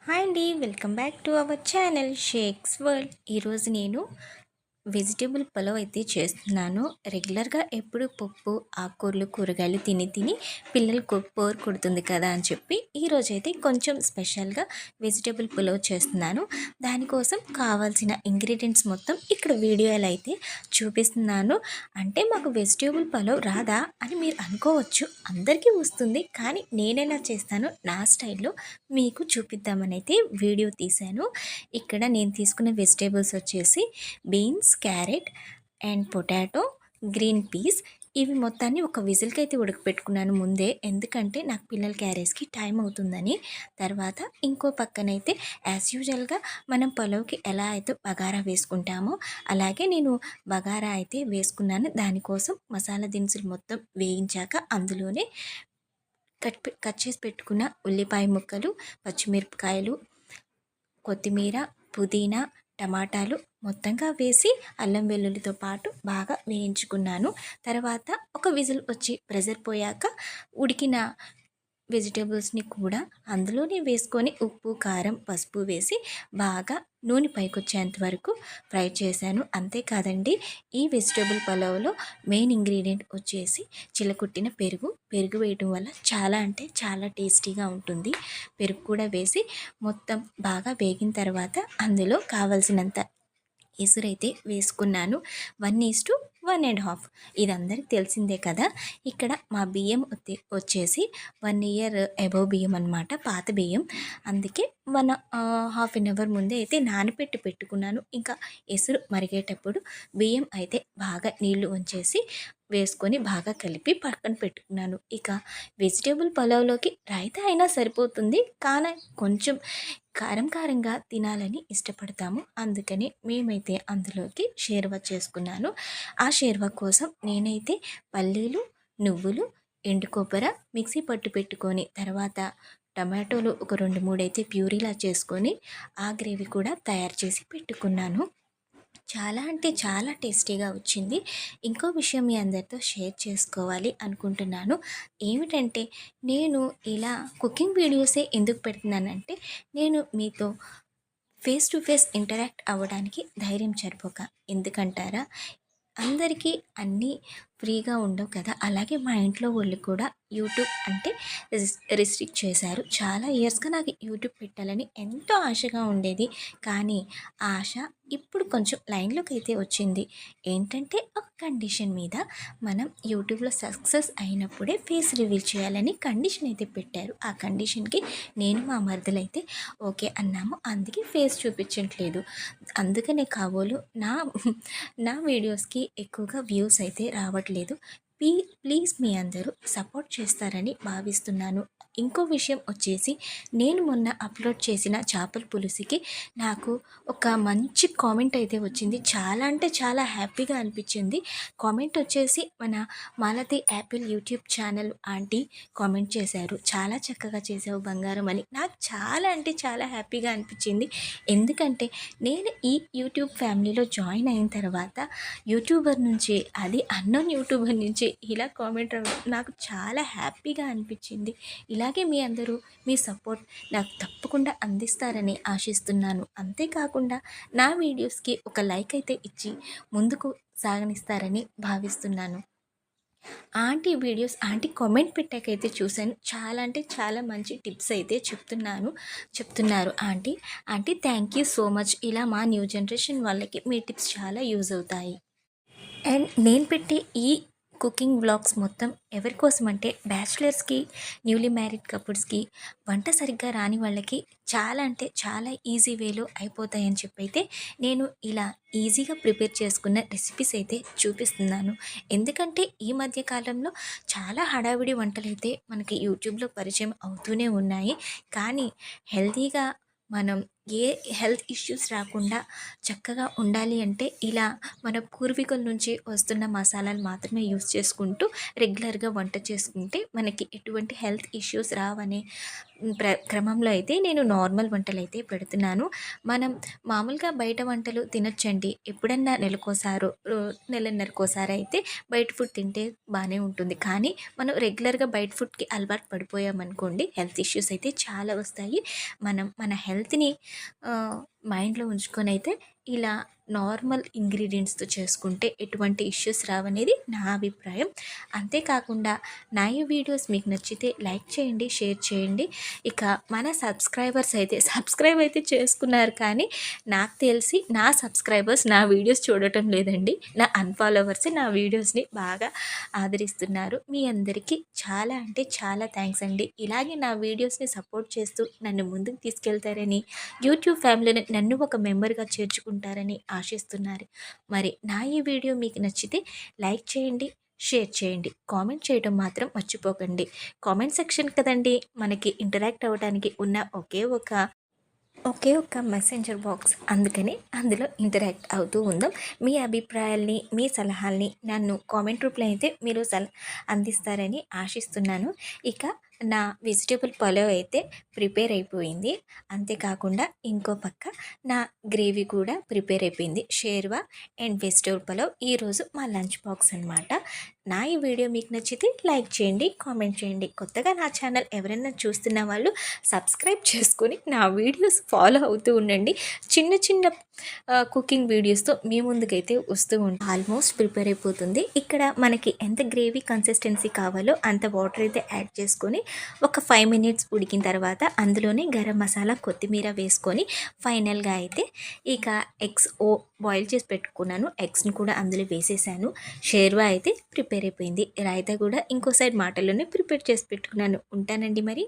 Hi అండి, welcome back to our channel shakes world. ఈరోజు నేను వెజిటేబుల్ పలావ్ అయితే చేస్తున్నాను. రెగ్యులర్గా ఎప్పుడు పప్పు ఆకుకూరలు కూరగాయలు తిని తిని పిల్లలకు బోర్ కొడుతుంది కదా అని చెప్పి ఈరోజు అయితే కొంచెం స్పెషల్గా వెజిటేబుల్ పలావ్ చేస్తున్నాను. దానికోసం కావాల్సిన ఇంగ్రీడియంట్స్ మొత్తం ఇక్కడ వీడియోలో అయితే చూపిస్తున్నాను. అంటే మాకు వెజిటేబుల్ పలావ్ రాదా అని మీరు అనుకోవచ్చు. అందరికీ వస్తుంది, కానీ నేనెలా చేస్తానో నా స్టైల్లో మీకు చూపిద్దామని అయితే వీడియో తీశాను. ఇక్కడ నేను తీసుకున్న వెజిటేబుల్స్ వచ్చేసి beans, carrot and potato, green peas. ఇవి మొత్తాన్ని ఒక విజిల్కి అయితే ఉడకపెట్టుకున్నాను ముందే, ఎందుకంటే నాకు పిల్లల క్యారేజ్కి టైం అవుతుందని. తర్వాత ఇంకో పక్కనైతే యాజ్ యూజువల్గా మనం పలావ్కి ఎలా అయితే బగారా వేసుకుంటామో అలాగే నేను బగారా అయితే వేసుకున్నాను. దానికోసం మసాలా దినుసులు మొత్తం వేయించాక అందులోనే కట్ చేసి పెట్టుకున్న ఉల్లిపాయ ముక్కలు, పచ్చిమిరపకాయలు, కొత్తిమీర, పుదీనా, టమాటాలు మొత్తంగా వేసి అల్లం వెల్లుల్లితో పాటు బాగా వేయించుకున్నాను. తర్వాత ఒక విజిల్ వచ్చి ప్రెజర్ పోయాక ఉడికిన వెజిటేబుల్స్ని కూడా అందులోనే వేసుకొని ఉప్పు, కారం, పసుపు వేసి బాగా నూనె పైకొచ్చేంత వరకు ఫ్రై చేశాను. అంతేకాదండి, ఈ వెజిటేబుల్ పలావ్లో మెయిన్ ఇంగ్రీడియంట్ వచ్చేసి చిలకుట్టిన పెరుగు వేయటం వల్ల చాలా అంటే చాలా టేస్టీగా ఉంటుంది. పెరుగు కూడా వేసి మొత్తం బాగా వేగిన తర్వాత అందులో కావలసినంత ఎసురైతే వేసుకున్నాను. 1:1.5. ఇది అందరికి తెలిసిందే కదా. ఇక్కడ మా బియ్యం వచ్చేసి 1 ఇయర్ అబోవ్ బియ్యం అనమాట, పాత బియ్యం. అందుకే 1.5 అవర్ ముందే అయితే నానబెట్టి పెట్టుకున్నాను. ఇంకా ఎసురు మరిగేటప్పుడు బియ్యం అయితే బాగా నీళ్లు వంచేసి వేసుకొని బాగా కలిపి పక్కన పెట్టుకున్నాను. ఇక వెజిటేబుల్ పలావ్లోకి రైతా అయినా సరిపోతుంది, కానీ కొంచెం కారంగా తినాలని ఇష్టపడతాము. అందుకని మేమైతే అందులోకి షేర్వా చేసుకున్నాను. ఆ షేర్వా కోసం నేనైతే పల్లీలు, నువ్వులు, ఎండు కొబ్బర మిక్సీ పట్టు పెట్టుకొని తర్వాత టమాటోలు ఒక 2-3 అయితే ప్యూరీలా చేసుకొని ఆ గ్రేవీ కూడా తయారు చేసి పెట్టుకున్నాను. చాలా అంటే చాలా టేస్టీగా వచ్చింది. ఇంకో విషయం మీ అందరితో షేర్ చేసుకోవాలి అనుకుంటున్నాను. ఏమిటంటే, నేను ఇలా కుకింగ్ వీడియోసే ఎందుకు పెడుతున్నానంటే, నేను మీతో ఫేస్ టు ఫేస్ ఇంటరాక్ట్ అవ్వడానికి ధైర్యం సరిపోక. ఎందుకంటారా, అందరికీ అన్నీ ఫ్రీగా ఉండవు కదా. అలాగే మా ఇంట్లో వాళ్ళు కూడా యూట్యూబ్ అంటే రిస్ట్రిక్ట్ చేశారు. చాలా ఇయర్స్గా నాకు యూట్యూబ్ పెట్టాలని ఎంతో ఆశగా ఉండేది, కానీ ఆ ఆశ ఇప్పుడు కొంచెం లైన్లోకి అయితే వచ్చింది. ఏంటంటే, ఒక కండిషన్ మీద మనం యూట్యూబ్లో సక్సెస్ అయినప్పుడే ఫేస్ రివీల్ చేయాలని కండిషన్ అయితే పెట్టారు. ఆ కండిషన్కి నేను మా మరదలైతే ఓకే అన్నాము. అందుకే ఫేస్ చూపించట్లేదు. అందుకనే కాబోలు నా వీడియోస్కి ఎక్కువగా వ్యూస్ అయితే రావట్లేదు. ప్లీజ్ మీ అందరూ సపోర్ట్ చేస్తారని భావిస్తున్నాను. ఇంకో విషయం వచ్చేసి, నేను మొన్న అప్లోడ్ చేసిన చేపల పులుసుకి నాకు ఒక మంచి కామెంట్ అయితే వచ్చింది. చాలా అంటే చాలా హ్యాపీగా అనిపించింది. కామెంట్ వచ్చేసి మన Malathi Apple YouTube channel aunty comment చేశారు. చాలా చక్కగా చేసావు బంగారం అని. నాకు చాలా అంటే చాలా హ్యాపీగా అనిపించింది. ఎందుకంటే నేను ఈ యూట్యూబ్ ఫ్యామిలీలో జాయిన్ అయిన తర్వాత యూట్యూబర్ నుంచి, అది అన్నోన్ యూట్యూబర్ నుంచి ఇలా కామెంట్ రావడం నాకు చాలా హ్యాపీగా అనిపించింది. ఇలాగే మీ అందరూ మీ సపోర్ట్ నాకు తప్పకుండా అందిస్తారని ఆశిస్తున్నాను. అంతేకాకుండా నా వీడియోస్కి ఒక లైక్ అయితే ఇచ్చి ముందుకు సాగనిస్తారని భావిస్తున్నాను. ఆంటీ కామెంట్ పెట్టాకైతే చూశాను. చాలా అంటే చాలా మంచి టిప్స్ అయితే చెప్తున్నారు aunty thank you so much. ఇలా మా న్యూ జనరేషన్ వాళ్ళకి మీ టిప్స్ చాలా యూజ్ అవుతాయి. అండ్ నేను పెట్టే ఈ కుకింగ్ వ్లాగ్స్ మొత్తం ఎవరి కోసం అంటే, బ్యాచిలర్స్కి, న్యూలీ మ్యారీడ్ కపుల్స్కి, వంట సరిగ్గా రాని వాళ్ళకి చాలా అంటే చాలా ఈజీ వేలో అయిపోతాయని చెప్పి అయితే నేను ఇలా ఈజీగా ప్రిపేర్ చేసుకున్న రెసిపీస్ అయితే చూపిస్తున్నాను. ఎందుకంటే ఈ మధ్య కాలంలో చాలా హడావిడి వంటలు అయితే మనకి యూట్యూబ్లో పరిచయం అవుతూనే ఉన్నాయి, కానీ హెల్తీగా మనం ఏ హెల్త్ ఇష్యూస్ రాకుండా చక్కగా ఉండాలి అంటే ఇలా మన పూర్వీకుల నుంచి వస్తున్న మసాలాలు మాత్రమే యూస్ చేసుకుంటూ రెగ్యులర్గా వంట చేసుకుంటే మనకి ఎటువంటి హెల్త్ ఇష్యూస్ రావనే క్రమంలో అయితే నేను నార్మల్ వంటలు అయితే పెడుతున్నాను. మనం మామూలుగా బయట వంటలు తినొచ్చండి. ఎప్పుడన్నా నెలకోసారో నెలన్నరకోసారి అయితే బయట ఫుడ్ తింటే బాగానే ఉంటుంది. కానీ మనం రెగ్యులర్గా బయట ఫుడ్కి అలవాటు పడిపోయామనుకోండి హెల్త్ ఇష్యూస్ అయితే చాలా వస్తాయి. మనం మన హెల్త్ని మైండ్లో ఉంచుకొని అయితే ఇలా నార్మల్ ఇంగ్రీడియంట్స్తో చేసుకుంటే ఎటువంటి ఇష్యూస్ రావనేది నా అభిప్రాయం. అంతేకాకుండా నా ఈ వీడియోస్ మీకు నచ్చితే లైక్ చేయండి, షేర్ చేయండి. ఇక మన సబ్స్క్రైబ్ అయితే చేసుకున్నారు, కానీ నాకు తెలిసి నా సబ్స్క్రైబర్స్ నా వీడియోస్ చూడటం లేదండి. నా అన్ఫాలోవర్స్ నా వీడియోస్ని బాగా ఆదరిస్తున్నారు. మీ అందరికీ చాలా అంటే చాలా థ్యాంక్స్ అండి. ఇలాగే నా వీడియోస్ని సపోర్ట్ చేస్తూ నన్ను ముందుకు తీసుకెళ్తారని, యూట్యూబ్ ఫ్యామిలీని నన్ను ఒక మెంబర్గా చేర్చుకుంటారని ఆశిస్తున్నారు. మరి నా ఈ వీడియో మీకు నచ్చితే లైక్ చేయండి, షేర్ చేయండి, కామెంట్ చేయడం మాత్రం మర్చిపోకండి. కామెంట్ సెక్షన్ కదండి మనకి ఇంటరాక్ట్ అవ్వడానికి ఉన్న ఒకే ఒక్క మెసెంజర్ బాక్స్. అందుకని అందులో ఇంటరాక్ట్ అవుతూ ఉందాం. మీ అభిప్రాయాల్ని, మీ సలహాల్ని నన్ను కామెంట్ రూపంలో అయితే మీరు అందిస్తారని ఆశిస్తున్నాను. ఇక నా వెజిటేబుల్ పలావ్ అయితే ప్రిపేర్ అయిపోయింది. అంతేకాకుండా ఇంకో పక్క నా గ్రేవీ కూడా ప్రిపేర్ అయిపోయింది. షేర్వా అండ్ వెజిటేబుల్ పలావ్ ఈరోజు మా లంచ్ బాక్స్ అనమాట. నా ఈ వీడియో మీకు నచ్చితే లైక్ చేయండి, కామెంట్ చేయండి. కొత్తగా నా ఛానల్ ఎవరైనా చూస్తున్న వాళ్ళు సబ్స్క్రైబ్ చేసుకొని నా వీడియోస్ ఫాలో అవుతూ ఉండండి. చిన్న చిన్న కుకింగ్ వీడియోస్తో మీ ముందుకైతే వస్తూ ఉంటాను. ఆల్మోస్ట్ ప్రిపేర్ అయిపోతుంది. ఇక్కడ మనకి ఎంత గ్రేవీ కన్సిస్టెన్సీ కావాలో అంత వాటర్ అయితే యాడ్ చేసుకొని ఒక 5 మినిట్స్ ఉడికిన తర్వాత అందులోనే గరం మసాలా, కొత్తిమీర వేసుకొని ఫైనల్గా అయితే ఇక ఎగ్స్ బాయిల్ చేసి పెట్టుకున్నాను. ఎగ్స్ని కూడా అందులో వేసేసాను. షేర్వా అయితే ప్రిపేర్ అయిపోయింది. రాయితా కూడా ఇంకో సైడ్ మాటల్లోనే ప్రిపేర్ చేసి పెట్టుకున్నాను. ఉంటానండి మరి.